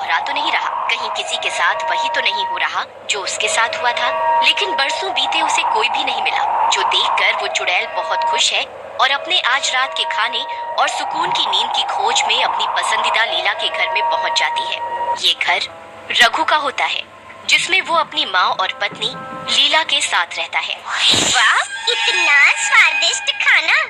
दोहरा तो नहीं रहा, कहीं किसी के साथ वही तो नहीं हो रहा जो उसके साथ हुआ था। लेकिन बरसों बीते उसे कोई भी नहीं मिला, जो देखकर वो चुड़ैल बहुत खुश है और अपने आज रात के खाने और सुकून की नींद की खोज में अपनी पसंदीदा लीला के घर में पहुंच जाती है। ये घर रघु का होता है, जिसमें वो अपनी माँ और पत्नी लीला के साथ रहता है। वाह, इतना स्वादिष्ट खाना!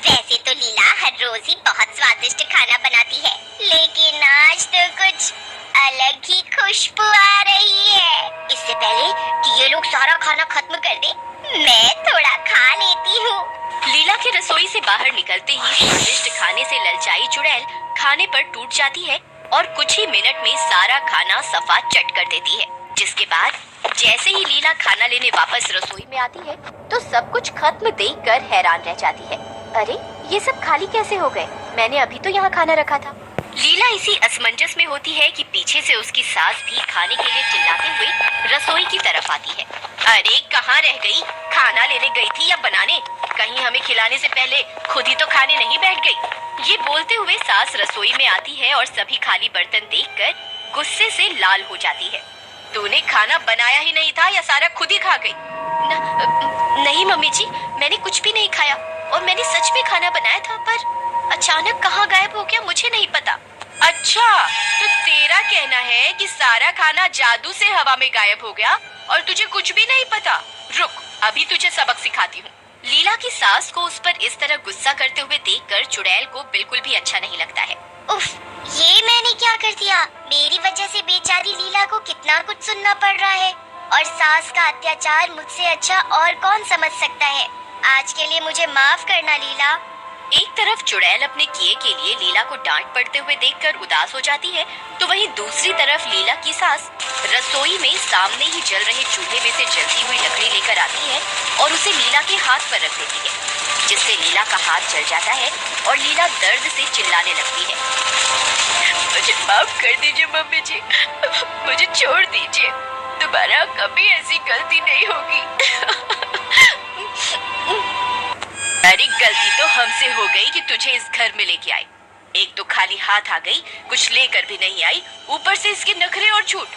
वैसे तो लीला हर रोज ही बहुत स्वादिष्ट खाना बनाती है, लेकिन आज तो कुछ अलग ही खुशबू आ रही है। इससे पहले कि ये लोग सारा खाना खत्म कर दे, मैं थोड़ा खा लेती हूँ। लीला के रसोई से बाहर निकलते ही स्वादिष्ट खाने से ललचाई चुड़ैल खाने पर टूट जाती है और कुछ ही मिनट में सारा खाना सफा चट कर देती है। जिसके बाद जैसे ही लीला खाना लेने वापस रसोई में आती है तो सब कुछ खत्म देखकर हैरान रह जाती है। अरे, ये सब खाली कैसे हो गए? मैंने अभी तो यहाँ खाना रखा था। लीला इसी असमंजस में होती है कि पीछे से उसकी सास भी खाने के लिए चिल्लाते हुए रसोई की तरफ आती है। अरे, कहाँ रह गई? खाना लेने गई थी या बनाने? कहीं हमें खिलाने से पहले खुद ही तो खाने नहीं बैठ गई? ये बोलते हुए सास रसोई में आती है और सभी खाली बर्तन देखकर गुस्से से लाल हो जाती है। तूने खाना बनाया ही नहीं था या सारा खुद ही खा गई? नहीं मम्मी जी, मैंने कुछ भी नहीं खाया और मैंने सच में खाना बनाया था, पर अचानक कहाँ गायब हो गया मुझे नहीं पता। अच्छा, तो तेरा कहना है कि सारा खाना जादू से हवा में गायब हो गया और तुझे कुछ भी नहीं पता? रुक, अभी तुझे सबक सिखाती हूँ। लीला की सास को उस पर इस तरह गुस्सा करते हुए देखकर चुड़ैल को बिल्कुल भी अच्छा नहीं लगता है। उफ, ये मैंने क्या कर दिया? मेरी वजह से बेचारी लीला को कितना कुछ सुनना पड़ रहा है, और सास का अत्याचार मुझसे अच्छा और कौन समझ सकता है। आज के लिए मुझे माफ करना लीला। एक तरफ चुड़ैल अपने किए के लिए लीला को डांट पड़ते हुए देखकर उदास हो जाती है, तो वहीं दूसरी तरफ लीला की सास रसोई में सामने ही जल रहे चूल्हे में से जलती हुई लकड़ी लेकर आती है और उसे लीला के हाथ पर रख देती है, जिससे लीला का हाथ जल जाता है और लीला दर्द से चिल्लाने लगती है। मुझे माफ कर दीजिए मम्मी जी, मुझे छोड़ दीजिए, दोबारा कभी ऐसी गलती नहीं होगी। अरे, गलती तो हमसे हो गई कि तुझे इस घर में लेके आई। एक तो खाली हाथ आ गई, कुछ लेकर भी नहीं आई, ऊपर से इसके नखरे और झूठ।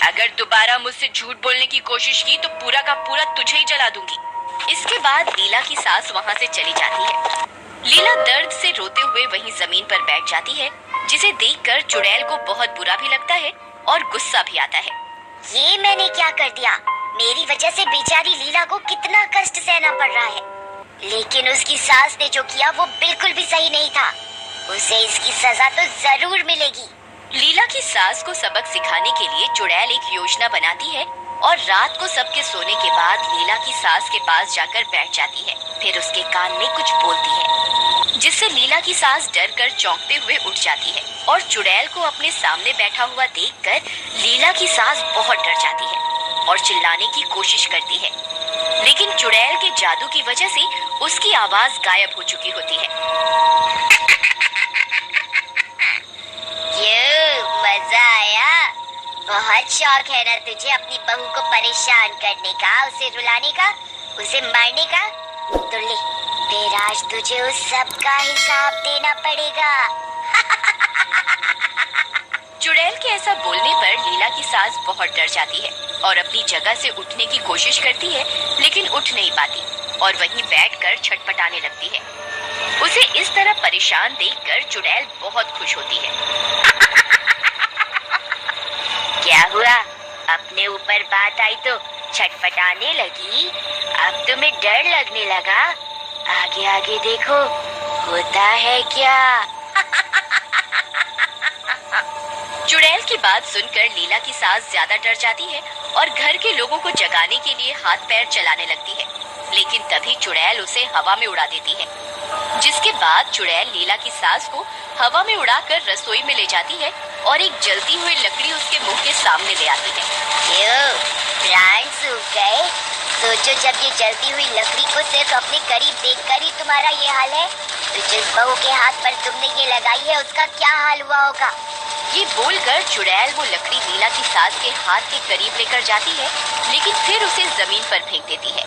अगर दोबारा मुझसे झूठ बोलने की कोशिश की तो पूरा का पूरा तुझे ही जला दूंगी। इसके बाद लीला की सास वहाँ से चली जाती है। लीला दर्द से रोते हुए वहीं जमीन पर बैठ जाती है, जिसे देखकर चुड़ैल को बहुत बुरा भी लगता है और गुस्सा भी आता है। ये मैंने क्या कर दिया? मेरी वजह से बेचारी लीला को कितना कष्ट सहना पड़ रहा है, लेकिन उसकी सास ने जो किया वो बिल्कुल भी सही नहीं था। उसे इसकी सजा तो जरूर मिलेगी। लीला की सास को सबक सिखाने के लिए चुड़ैल एक योजना बनाती है और रात को सबके सोने के बाद लीला की सास के पास जाकर बैठ जाती है। फिर उसके कान में कुछ बोलती है, जिससे लीला की सास डर कर चौंकते हुए उठ जाती है और चुड़ैल को अपने सामने बैठा हुआ देखकर लीला की सास बहुत डर जाती है और चिल्लाने की कोशिश करती है, लेकिन चुड़ैल के जादू की वजह से उसकी आवाज गायब हो चुकी होती है। ये मजा आया। बहुत शौक है ना तुझे अपनी बहू को परेशान करने का, उसे रुलाने का, उसे मारने का? तो ले, फिर आज तुझे उस सब का हिसाब देना पड़ेगा। चुड़ैल के ऐसा बोलने पर लीला की सास बहुत डर जाती है और अपनी जगह से उठने की कोशिश करती है, लेकिन उठ नहीं पाती और वहीं बैठकर छटपटाने लगती है। उसे इस तरह परेशान देखकर चुड़ैल बहुत खुश होती है। क्या हुआ? अपने ऊपर बात आई तो छटपटाने लगी? अब तुम्हें डर लगने लगा? आगे आगे देखो, होता है क्या? चुड़ैल की बात सुनकर लीला की सास ज्यादा डर जाती है और घर के लोगों को जगाने के लिए हाथ पैर चलाने लगती है, लेकिन तभी चुड़ैल उसे हवा में उड़ा देती है, जिसके बाद चुड़ैल लीला की सास को हवा में उड़ाकर रसोई में ले जाती है और एक जलती हुई लकड़ी उसके मुंह के सामने ले आती है। क्यों? प्राण सूख गए? सोचो, जब ये जलती हुई लकड़ी को सिर्फ अपने करीब देखकर ही तुम्हारा ये हाल है, तो जिस बहू के हाथ पर तुमने ये लगाई है उसका क्या हाल हुआ होगा? ये बोलकर चुड़ैल वो लकड़ी लीला की सास के हाथ के करीब लेकर जाती है, लेकिन फिर उसे जमीन पर फेंक देती है।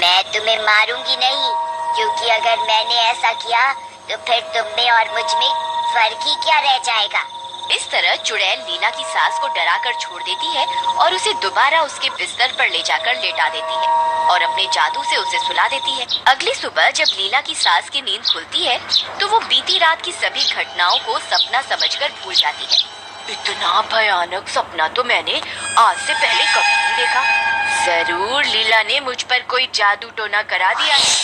मैं तुम्हें मारूंगी नहीं, क्योंकि अगर मैंने ऐसा किया तो फिर तुम में और मुझ में फर्क ही क्या रह जाएगा? इस तरह चुड़ैल लीला की सास को डराकर छोड़ देती है और उसे दोबारा उसके बिस्तर पर ले जाकर लेटा देती है और अपने जादू से उसे सुला देती है। अगली सुबह जब लीला की सास की नींद खुलती है तो वो बीती रात की सभी घटनाओं को सपना समझकर भूल जाती है। इतना भयानक सपना तो मैंने आज से पहले कभी नहीं देखा। जरूर लीला ने मुझ पर कोई जादू टोना करा दिया है।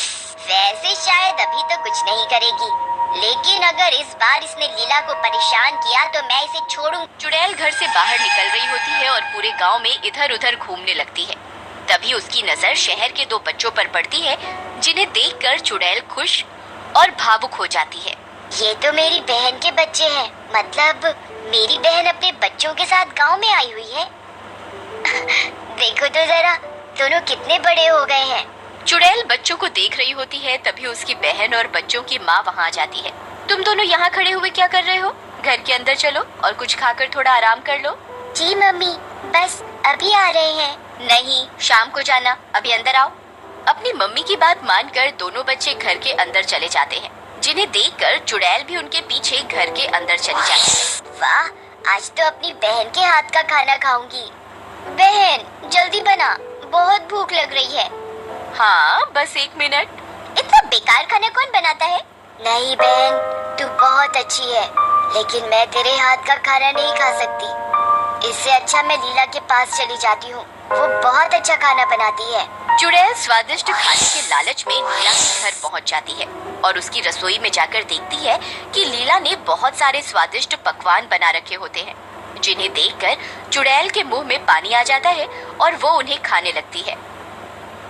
वैसे शायद अभी तो कुछ नहीं करेगी, लेकिन अगर इस बार इसने लीला को परेशान किया तो मैं इसे छोड़ूं। चुड़ैल घर से बाहर निकल रही होती है और पूरे गांव में इधर उधर घूमने लगती है। तभी उसकी नजर शहर के दो बच्चों पर पड़ती है, जिन्हें देखकर चुड़ैल खुश और भावुक हो जाती है। ये तो मेरी बहन के बच्चे हैं, मतलब मेरी बहन अपने बच्चों के साथ गांव में आई हुई है। देखो तो जरा, दोनों कितने बड़े हो गए हैं। चुड़ैल बच्चों को देख रही होती है, तभी उसकी बहन और बच्चों की माँ वहाँ आ जाती है। तुम दोनों यहाँ खड़े हुए क्या कर रहे हो? घर के अंदर चलो और कुछ खाकर थोड़ा आराम कर लो। जी मम्मी, बस अभी आ रहे हैं। नहीं, शाम को जाना, अभी अंदर आओ। अपनी मम्मी की बात मानकर दोनों बच्चे घर के अंदर चले जाते हैं, जिन्हें देखकर चुड़ैल भी उनके पीछे घर के अंदर चली जाती है। वाह, आज तो अपनी बहन के हाथ का खाना खाऊंगी। बहन जल्दी बना, बहुत भूख लग रही है। हाँ, बस 1 मिनट। इतना बेकार खाना कौन बनाता है? नहीं बहन, तू बहुत अच्छी है, लेकिन मैं तेरे हाथ का खाना नहीं खा सकती। इससे अच्छा मैं लीला के पास चली जाती हूँ, वो बहुत अच्छा खाना बनाती है। चुड़ैल स्वादिष्ट खाने के लालच में लीला के घर पहुँच जाती है और उसकी रसोई में जाकर देखती है कि लीला ने बहुत सारे स्वादिष्ट पकवान बना रखे होते हैं, जिन्हें देखकर चुड़ैल के मुंह में पानी आ जाता है और वो उन्हें खाने लगती है।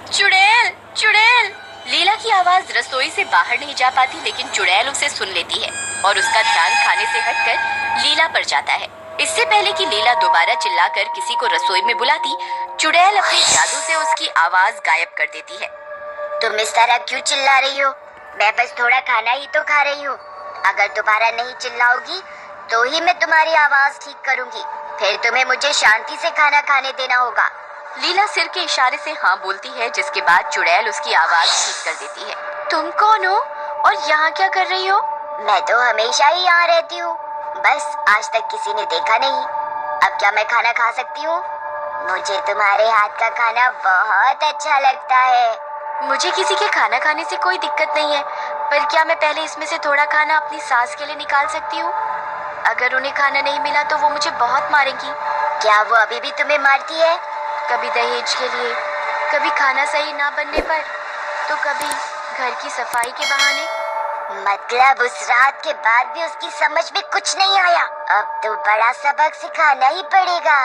चुड़ैल, चुड़ैल! लीला की आवाज रसोई से बाहर नहीं जा पाती, लेकिन चुड़ैल उसे सुन लेती है और उसका ध्यान खाने से हटकर लीला पर जाता है। इससे पहले कि लीला दोबारा चिल्लाकर किसी को रसोई में बुलाती, चुड़ैल अपने जादू से उसकी आवाज गायब कर देती है। तुम इस तरह क्यों चिल्ला रही हो? मैं बस थोड़ा खाना ही तो खा रही हूँ। अगर दोबारा नहीं चिल्लाओगी तो ही मैं तुम्हारी आवाज ठीक करूँगी। फिर तुम्हें मुझे शांति से खाना खाने देना होगा। लीला सिर के इशारे से हाँ बोलती है, जिसके बाद चुड़ैल उसकी आवाज ठीक कर देती है। तुम कौन हो और यहाँ क्या कर रही हो? मैं तो हमेशा ही यहाँ रहती हूँ, बस आज तक किसी ने देखा नहीं। अब क्या मैं खाना खा सकती हूँ? मुझे तुम्हारे हाथ का खाना बहुत अच्छा लगता है। मुझे किसी के खाना खाने से कोई दिक्कत नहीं है, पर क्या मैं पहले इसमें से थोड़ा खाना अपनी सास के लिए निकाल सकती हूँ? अगर उन्हें खाना नहीं मिला तो वो मुझे बहुत मारेंगी। क्या वो अभी भी तुम्हें मारती है? कभी दहेज के लिए, कभी खाना सही ना बनने पर, तो कभी घर की सफाई के बहाने। मतलब उस रात के बाद भी उसकी समझ में कुछ नहीं आया। अब तो बड़ा सबक सिखाना ही पड़ेगा।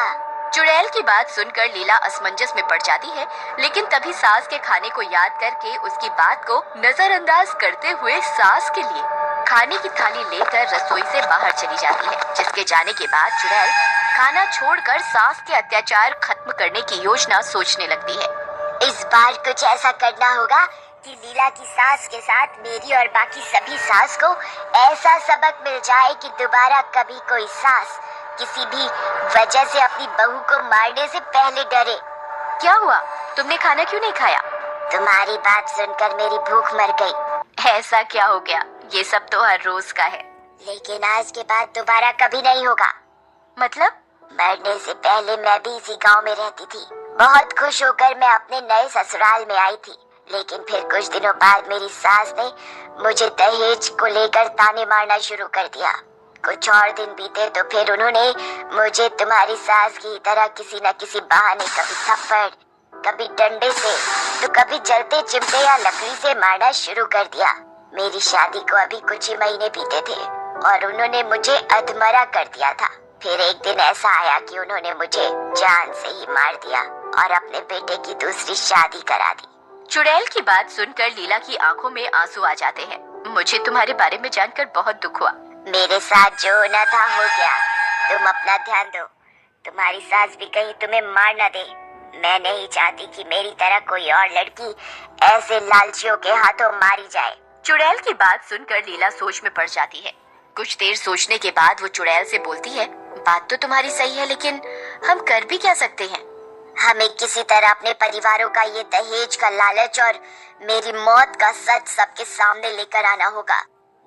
चुड़ैल की बात सुनकर लीला असमंजस में पड़ जाती है, लेकिन तभी सास के खाने को याद करके उसकी बात को नजरअंदाज करते हुए सास के लिए खाने की थाली लेकर रसोई से बाहर चली जाती है, जिसके जाने के बाद चुड़ैल खाना छोड़कर सास के अत्याचार खत्म करने की योजना सोचने लगती है। इस बार कुछ ऐसा करना होगा कि लीला की सास के साथ मेरी और बाकी सभी सास को ऐसा सबक मिल जाए कि दोबारा कभी कोई सास किसी भी वजह से अपनी बहू को मारने से पहले डरे। क्या हुआ? तुमने खाना क्यों नहीं खाया? तुम्हारी बात सुनकर मेरी भूख मर गई। ऐसा क्या हो गया? ये सब तो हर रोज का है। लेकिन आज के बाद दोबारा कभी नहीं होगा। मतलब? मरने से पहले मैं भी इसी गांव में रहती थी। बहुत खुश होकर मैं अपने नए ससुराल में आई थी, लेकिन फिर कुछ दिनों बाद मेरी सास ने मुझे दहेज को लेकर ताने मारना शुरू कर दिया। कुछ और दिन बीते तो फिर उन्होंने मुझे तुम्हारी सास की तरह किसी न किसी बहाने, कभी थप्पड़, कभी डंडे से, तो कभी जलते चिमटे या लकड़ी से मारना शुरू कर दिया। मेरी शादी को अभी कुछ ही महीने बीते थे और उन्होंने मुझे अधमरा कर दिया था। फिर एक दिन ऐसा आया कि उन्होंने मुझे जान से ही मार दिया और अपने बेटे की दूसरी शादी करा दी। चुड़ैल की बात सुनकर लीला की आंखों में आंसू आ जाते हैं। मुझे तुम्हारे बारे में जानकर बहुत दुख हुआ। मेरे साथ जो होना था हो गया, तुम अपना ध्यान दो। तुम्हारी सास भी कहीं तुम्हें मार न दे। मैं नहीं चाहती कि मेरी तरह कोई और लड़की ऐसे लालचियों के हाथों मारी जाए। चुड़ैल की बात सुनकर लीला सोच में पड़ जाती है। कुछ देर सोचने के बाद वो चुड़ैल से बोलती है, बात तो तुम्हारी सही है, लेकिन हम कर भी क्या सकते हैं? हमें किसी तरह अपने परिवारों का ये दहेज का लालच और मेरी मौत का सच सबके सामने लेकर आना होगा।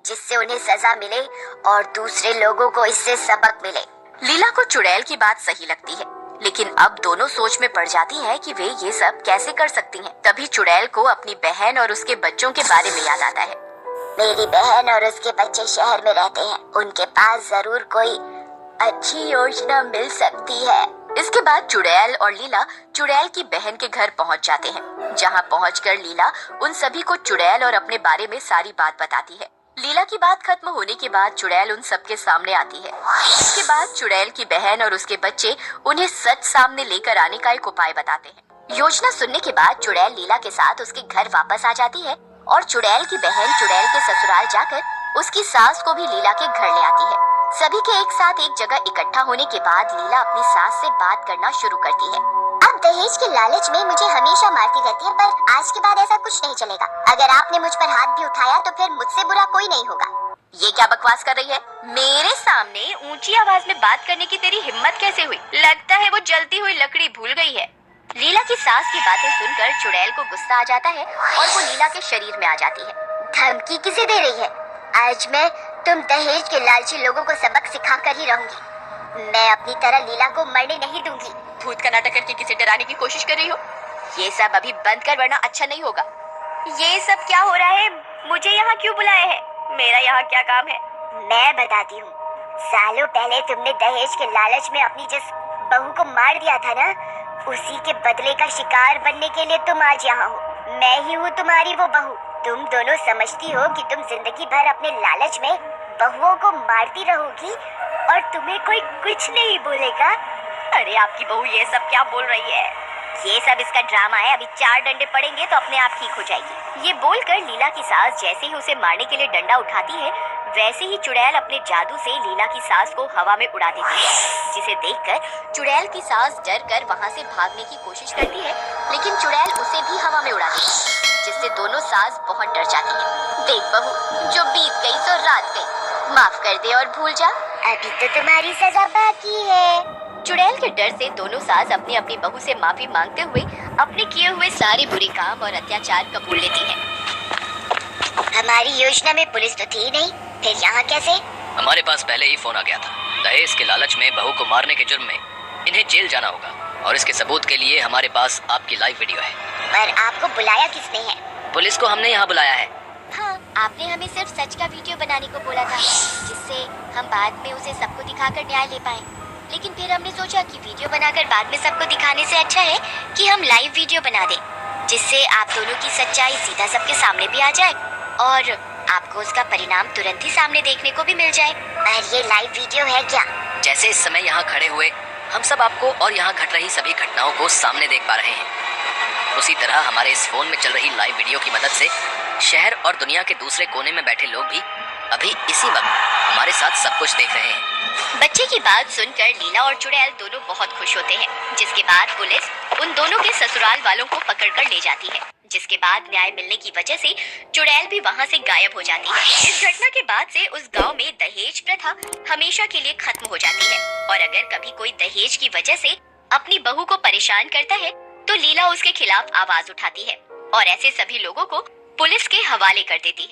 जिससे उन्हें सजा मिले और दूसरे लोगों को इससे सबक मिले। लीला को चुड़ैल की बात सही लगती है, लेकिन अब दोनों सोच में पड़ जाती हैं कि वे ये सब कैसे कर सकती हैं। तभी चुड़ैल को अपनी बहन और उसके बच्चों के बारे में याद आता है। मेरी बहन और उसके बच्चे शहर में रहते हैं, उनके पास जरूर कोई अच्छी योजना मिल सकती है। इसके बाद चुड़ैल और लीला चुड़ैल की बहन के घर पहुंच जाते हैं, जहां पहुंचकर लीला उन सभी को चुड़ैल और अपने बारे में सारी बात बताती है। लीला की बात खत्म होने के बाद चुड़ैल उन सबके सामने आती है। इसके बाद चुड़ैल की बहन और उसके बच्चे उन्हें सच सामने लेकर आने का एक उपाय बताते हैं। योजना सुनने के बाद चुड़ैल लीला के साथ उसके घर वापस आ जाती है और चुड़ैल की बहन चुड़ैल के ससुराल जाकर उसकी सास को भी लीला के घर ले आती है। सभी के एक साथ एक जगह इकट्ठा होने के बाद लीला अपनी सास से बात करना शुरू करती है। आप दहेज के लालच में मुझे हमेशा मारती रहती है, पर आज के बाद ऐसा कुछ नहीं चलेगा। अगर आपने मुझ पर हाथ भी उठाया तो फिर मुझसे बुरा कोई नहीं होगा। ये क्या बकवास कर रही है? मेरे सामने ऊंची आवाज में बात करने की तेरी हिम्मत कैसे हुई? लगता है वो जलती हुई लकड़ी भूल गई है। लीला की सास की बातें सुनकर चुड़ैल को गुस्सा आ जाता है और वो लीला के शरीर में आ जाती है। धमकी किसे दे रही है? आज मैं तुम दहेज के लालची लोगों को सबक सिखा कर ही रहूंगी। मैं अपनी तरह लीला को मरने नहीं दूंगी। भूत का नाटक करके किसे डराने की कोशिश कर रही हो? ये सब अभी बंद कर, वरना अच्छा नहीं होगा। ये सब क्या हो रहा है? मुझे यहाँ क्यों बुलाया है? मेरा यहाँ क्या काम है? मैं बताती हूँ। सालों पहले तुमने दहेज के लालच में अपनी जिस बहू को मार दिया था ना, उसी के बदले का शिकार बनने के लिए तुम आज यहाँ हो। मैं ही हूँ तुम्हारी वो बहू। तुम दोनों समझती हो कि तुम जिंदगी भर अपने लालच में बहुओं को मारती रहोगी और तुम्हें कोई कुछ नहीं बोलेगा। अरे आपकी बहू ये सब क्या बोल रही है? ये सब इसका ड्रामा है। अभी 4 डंडे पड़ेंगे तो अपने आप ठीक हो जाएगी। ये बोलकर लीला की सास जैसे ही उसे मारने के लिए डंडा उठाती है, वैसे ही चुड़ैल अपने जादू से लीला की सास को हवा में उड़ा देती है, जिसे देखकर चुड़ैल की सास डर कर वहाँ से भागने की कोशिश करती है, लेकिन चुड़ैल उसे भी हवा में उड़ा देती है, जिससे दोनों सास बहुत डर जाती है। देख बहू, जो बीत गई सो रात गई, माफ कर दे और भूल जा। अभी तो तुम्हारी सजा बाकी है। चुड़ैल के डर से दोनों सास अपनी अपनी बहू से माफी मांगते हुए अपने किए हुए सारे बुरे काम और अत्याचार कबूल लेती हैं। हमारी योजना में पुलिस तो थी नहीं, फिर यहाँ कैसे? हमारे पास पहले ही फोन आ गया था। दहेज के लालच में बहू को मारने के जुर्म में इन्हें जेल जाना होगा, और इसके सबूत के लिए हमारे पास आपकी लाइव वीडियो है। पर आपको बुलाया किसने है? पुलिस को हमने यहाँ बुलाया है। हाँ, आपने हमें सिर्फ सच का वीडियो बनाने को बोला था, जिससे हम बाद में उसे सबको दिखाकर न्याय ले पाए। लेकिन फिर हमने सोचा कि वीडियो बनाकर बाद में सबको दिखाने से अच्छा है कि हम लाइव वीडियो बना दें, जिससे आप दोनों की सच्चाई सीधा सबके सामने भी आ जाए और आपको उसका परिणाम तुरंत ही सामने देखने को भी मिल जाए। और ये लाइव वीडियो है क्या? जैसे इस समय यहाँ खड़े हुए हम सब आपको और यहाँ घट रही सभी घटनाओं को सामने देख पा रहे हैं, उसी तरह हमारे इस फोन में चल रही लाइव वीडियो की मदद से शहर और दुनिया के दूसरे कोने में बैठे लोग भी अभी इसी वक्त हमारे साथ सब कुछ देख रहे हैं। बच्चे की बात सुनकर लीला और चुड़ैल दोनों बहुत खुश होते हैं, जिसके बाद पुलिस उन दोनों के ससुराल वालों को पकड़कर ले जाती है, जिसके बाद न्याय मिलने की वजह से चुड़ैल भी वहाँ से गायब हो जाती है। इस घटना के बाद से उस गांव में दहेज प्रथा हमेशा के लिए खत्म हो जाती है, और अगर कभी कोई दहेज की वजह से अपनी बहू को परेशान करता है तो लीला उसके खिलाफ आवाज उठाती है और ऐसे सभी लोगों को पुलिस के हवाले कर देती है।